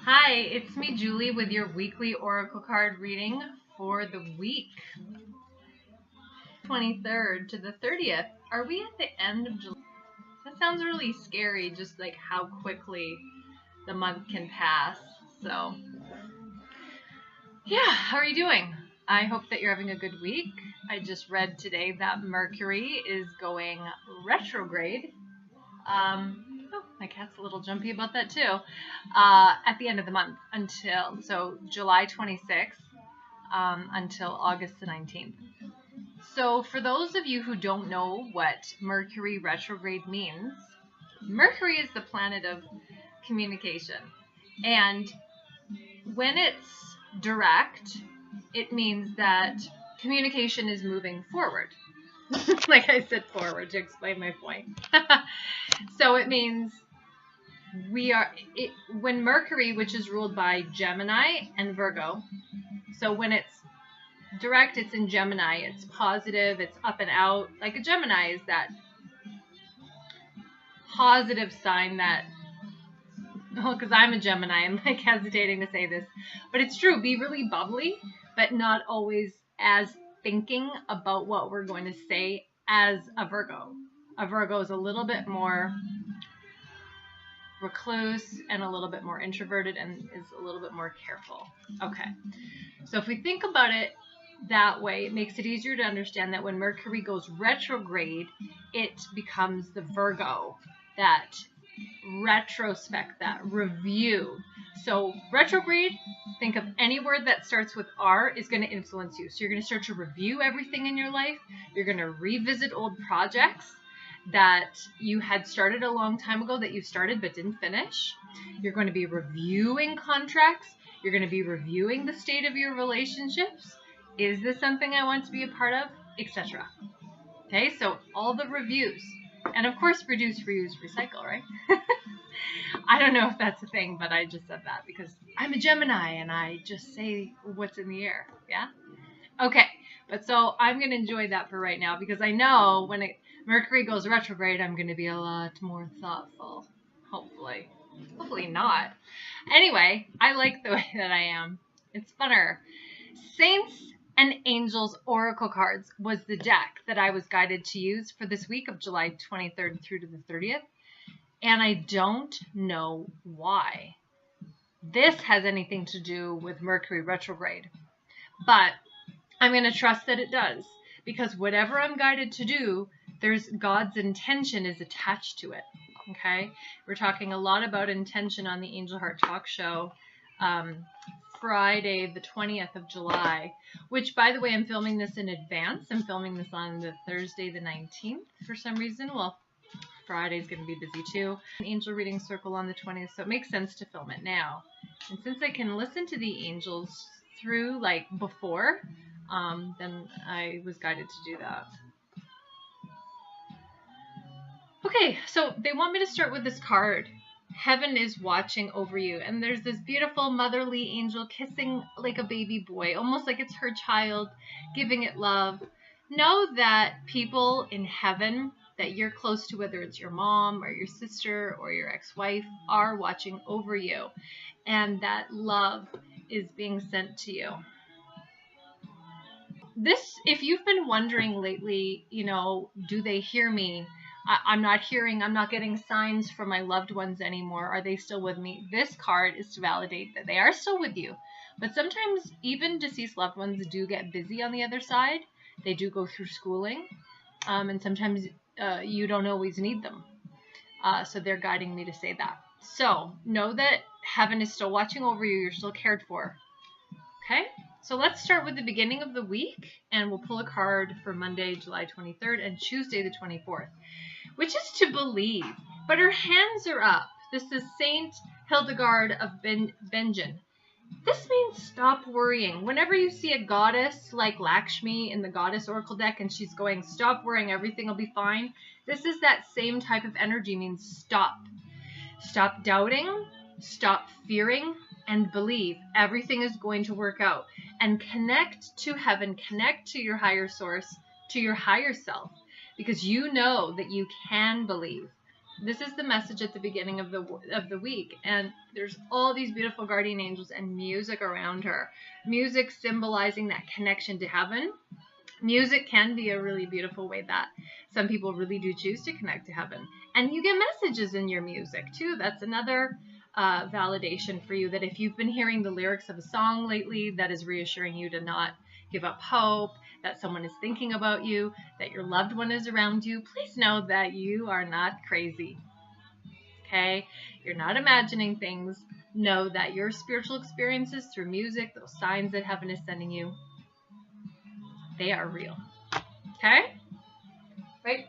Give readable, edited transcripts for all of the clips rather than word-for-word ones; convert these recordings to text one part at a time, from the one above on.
Hi, it's me, Julie, with your weekly oracle card reading for the week 23rd to the 30th. Are we at the end of July? That sounds really scary, just like how quickly the month can pass. So, yeah, how are you doing? I hope that you're having a good week. I just read today that Mercury is going retrograde. My cat's a little jumpy about that too. At the end of the month so July 26th until August the 19th. So for those of you who don't know what Mercury retrograde means, Mercury is the planet of communication. And when it's direct, it means that communication is moving forward. Like I said, forward to explain my point. So it means when Mercury, which is ruled by Gemini and Virgo, so when it's direct, it's in Gemini, it's positive, it's up and out. Like a Gemini is that positive sign that, because I'm a Gemini, I'm like hesitating to say this, but it's true, be really bubbly, but not always as thinking about what we're going to say as a Virgo. A Virgo is a little bit more recluse and a little bit more introverted and is a little bit more careful. Okay, so if we think about it that way, it makes it easier to understand that when Mercury goes retrograde, it becomes the Virgo, that retrospect, that review. So retrograde, think of any word that starts with R is going to influence you. So you're going to start to review everything in your life. You're going to revisit old projects that you had started a long time ago that you started but didn't finish. You're going to be reviewing contracts. You're going to be reviewing the state of your relationships. Is this something I want to be a part of? Etc. Okay, so all the reviews. And of course, reduce, reuse, recycle, right? I don't know if that's a thing, but I just said that because I'm a Gemini and I just say what's in the air. Yeah? Okay, but so I'm going to enjoy that for right now because I know when Mercury goes retrograde, I'm going to be a lot more thoughtful. Hopefully. Hopefully not. Anyway, I like the way that I am. It's funner. Saints and Angels Oracle Cards was the deck that I was guided to use for this week of July 23rd through to the 30th. And I don't know why this has anything to do with Mercury retrograde. But I'm going to trust that it does. Because whatever I'm guided to do, there's God's intention is attached to it. Okay? We're talking a lot about intention on the Angel Heart Talk Show. Friday, the 20th of July, which, by the way, I'm filming this in advance. I'm filming this on the Thursday, the 19th, for some reason. Well, Friday's going to be busy, too. An angel reading circle on the 20th, so it makes sense to film it now. And since I can listen to the angels through, like, before, then I was guided to do that. Okay, so they want me to start with this card. Heaven is watching over you, and there's this beautiful motherly angel kissing like a baby boy, almost like it's her child, giving it love. Know that people in heaven that you're close to, whether it's your mom or your sister or your ex-wife, are watching over you, and that love is being sent to you. If you've been wondering lately, do they hear me? I'm not getting signs from my loved ones anymore. Are they still with me? This card is to validate that they are still with you. But sometimes even deceased loved ones do get busy on the other side. They do go through schooling. And sometimes you don't always need them. So they're guiding me to say that. So know that heaven is still watching over you. You're still cared for. Okay? So let's start with the beginning of the week. And we'll pull a card for Monday, July 23rd and Tuesday, the 24th. Which is to believe. But her hands are up. This is Saint Hildegard of Bingen. This means stop worrying. Whenever you see a goddess like Lakshmi in the Goddess Oracle deck and she's going, stop worrying, everything will be fine. This is that same type of energy, means stop. Stop doubting, stop fearing, and believe. Everything is going to work out. And connect to heaven, connect to your higher source, to your higher self. Because you know that you can believe. This is the message at the beginning of the week, and there's all these beautiful guardian angels and music around her. Music symbolizing that connection to heaven. Music can be a really beautiful way that some people really do choose to connect to heaven. And you get messages in your music too. That's another validation for you, that if you've been hearing the lyrics of a song lately that is reassuring you to not give up hope, that someone is thinking about you, that your loved one is around you, please know that you are not crazy. Okay? You're not imagining things. Know that your spiritual experiences through music, those signs that heaven is sending you, they are real. Okay? Right?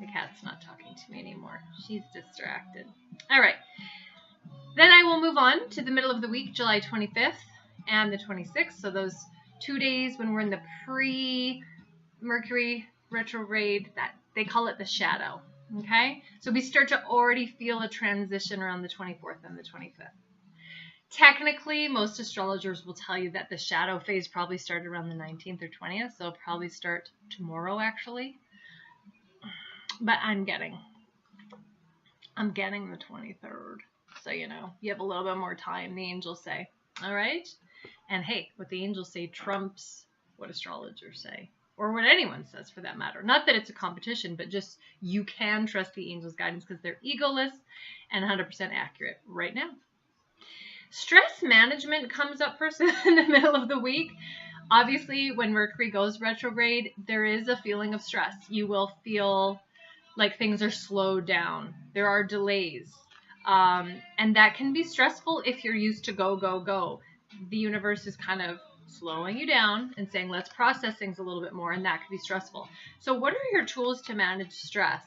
The cat's not talking to me anymore. She's distracted. All right. Then I will move on to the middle of the week, July 25th and the 26th. So those 2 days when we're in the pre-Mercury retrograde, that they call it the shadow. Okay? So we start to already feel a transition around the 24th and the 25th. Technically, most astrologers will tell you that the shadow phase probably started around the 19th or 20th, so it'll probably start tomorrow, actually. But I'm getting the 23rd. So, you know, you have a little bit more time, the angels say. All right? And hey, what the angels say trumps what astrologers say, or what anyone says for that matter. Not that it's a competition, but just you can trust the angels' guidance because they're egoless and 100% accurate right now. Stress management comes up first in the middle of the week. Obviously, when Mercury goes retrograde, there is a feeling of stress. You will feel like things are slowed down. There are delays. And that can be stressful if you're used to go, go, go. The universe is kind of slowing you down and saying, let's process things a little bit more, and that can be stressful. So what are your tools to manage stress?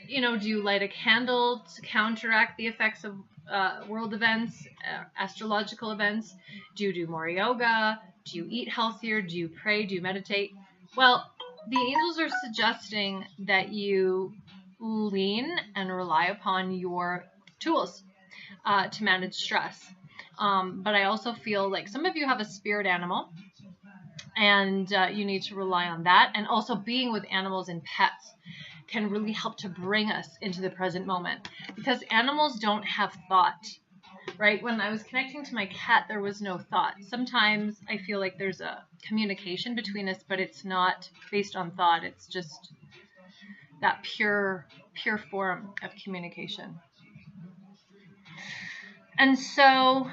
You know, do you light a candle to counteract the effects of world events, astrological events? Do you do more yoga? Do you eat healthier? Do you pray? Do you meditate? Well, the angels are suggesting that you lean and rely upon your tools to manage stress. But I also feel like some of you have a spirit animal, and you need to rely on that. And also being with animals and pets can really help to bring us into the present moment, because animals don't have thought, right? When I was connecting to my cat, there was no thought. Sometimes I feel like there's a communication between us, but it's not based on thought. It's just that pure form of communication. And so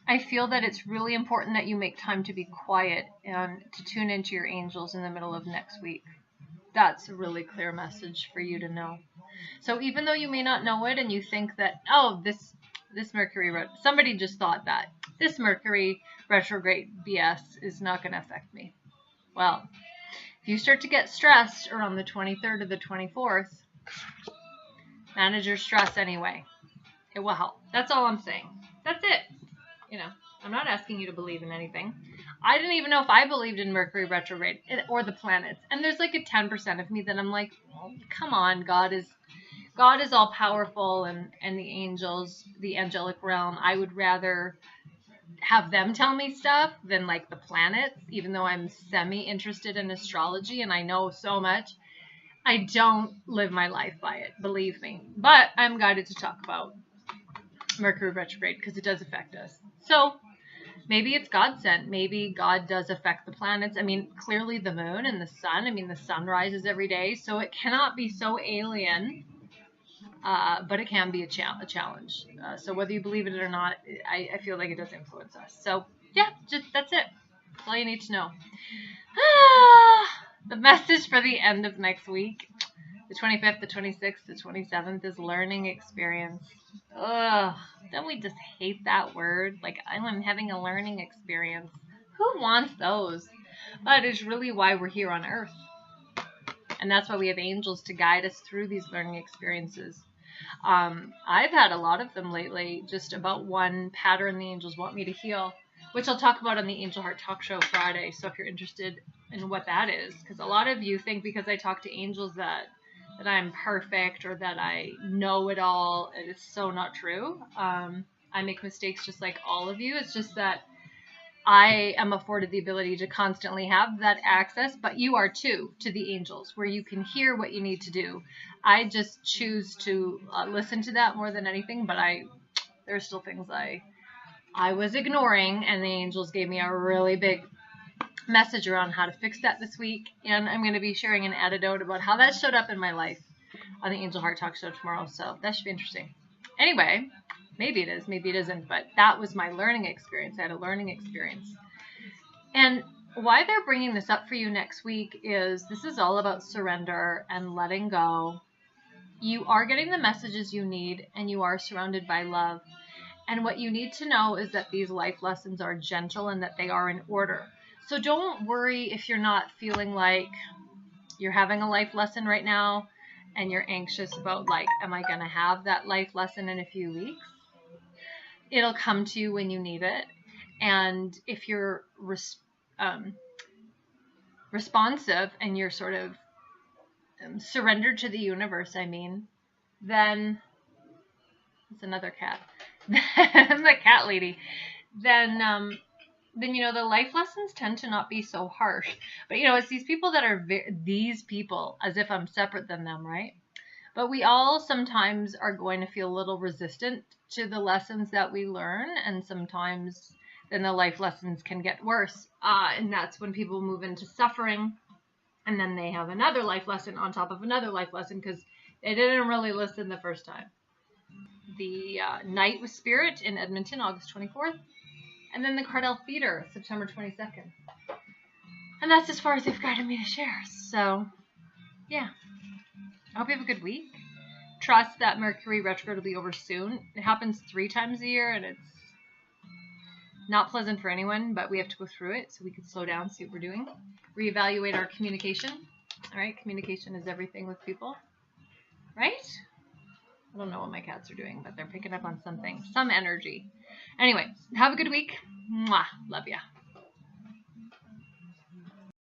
I feel that it's really important that you make time to be quiet and to tune into your angels in the middle of next week. That's a really clear message for you to know. So even though you may not know it and you think that, oh, this Mercury, somebody just thought that this Mercury retrograde BS is not going to affect me. Well, if you start to get stressed around the 23rd or the 24th, manage your stress anyway. It will help. That's all I'm saying. That's it. You know, I'm not asking you to believe in anything. I didn't even know if I believed in Mercury retrograde or the planets. And there's like a 10% of me that I'm like, oh, come on, God is all powerful, and the angels, the angelic realm. I would rather have them tell me stuff than like the planets, even though I'm semi-interested in astrology and I know so much. I don't live my life by it, believe me. But I'm guided to talk about Mercury retrograde because it does affect us. So maybe it's God sent. Maybe God does affect the planets. I mean, clearly the moon and the sun. I mean, the sun rises every day, so it cannot be so alien, but it can be a challenge. So whether you believe it or not, I feel like it does influence us. So yeah, just that's it. That's all you need to know. The message for the end of next week, the 25th, the 26th, the 27th, is learning experience. Ugh, don't we just hate that word? Like, I'm having a learning experience. Who wants those? But it's really why we're here on Earth. And that's why we have angels to guide us through these learning experiences. I've had a lot of them lately, just about one pattern the angels want me to heal, which I'll talk about on the Angel Heart Talk Show Friday. So if you're interested in what that is, because a lot of you think because I talk to angels that I'm perfect or that I know it all. It's so not true. I make mistakes just like all of you. It's just that I am afforded the ability to constantly have that access, but you are too, to the angels, where you can hear what you need to do. I just choose to listen to that more than anything, but there's still things I was ignoring, and the angels gave me a really big message around how to fix that this week, and I'm going to be sharing an anecdote about how that showed up in my life on the Angel Heart Talk show tomorrow, so that should be interesting. Anyway, maybe it is, maybe it isn't, but that was my learning experience. I had a learning experience. And why they're bringing this up for you next week is this is all about surrender and letting go. You are getting the messages you need, and you are surrounded by love. And what you need to know is that these life lessons are gentle and that they are in order. So don't worry if you're not feeling like you're having a life lesson right now and you're anxious about, like, am I going to have that life lesson in a few weeks? It'll come to you when you need it. And if you're responsive and you're sort of surrendered to the universe, then it's another cat. I'm the cat lady. Then the life lessons tend to not be so harsh. But it's these people that are these people, as if I'm separate than them, right? But we all sometimes are going to feel a little resistant to the lessons that we learn, and sometimes then the life lessons can get worse. And that's when people move into suffering, and then they have another life lesson on top of another life lesson because they didn't really listen the first time. The Night with Spirit in Edmonton, August 24th. And then the Cardel Theatre, September 22nd. And that's as far as they've guided me to share. So, yeah. I hope you have a good week. Trust that Mercury Retrograde will be over soon. It happens 3 times a year, and it's not pleasant for anyone, but we have to go through it so we can slow down, see what we're doing. Reevaluate our communication. All right? Communication is everything with people. Right? I don't know what my cats are doing, but they're picking up on something. Some energy. Anyway, have a good week. Mwah. Love ya.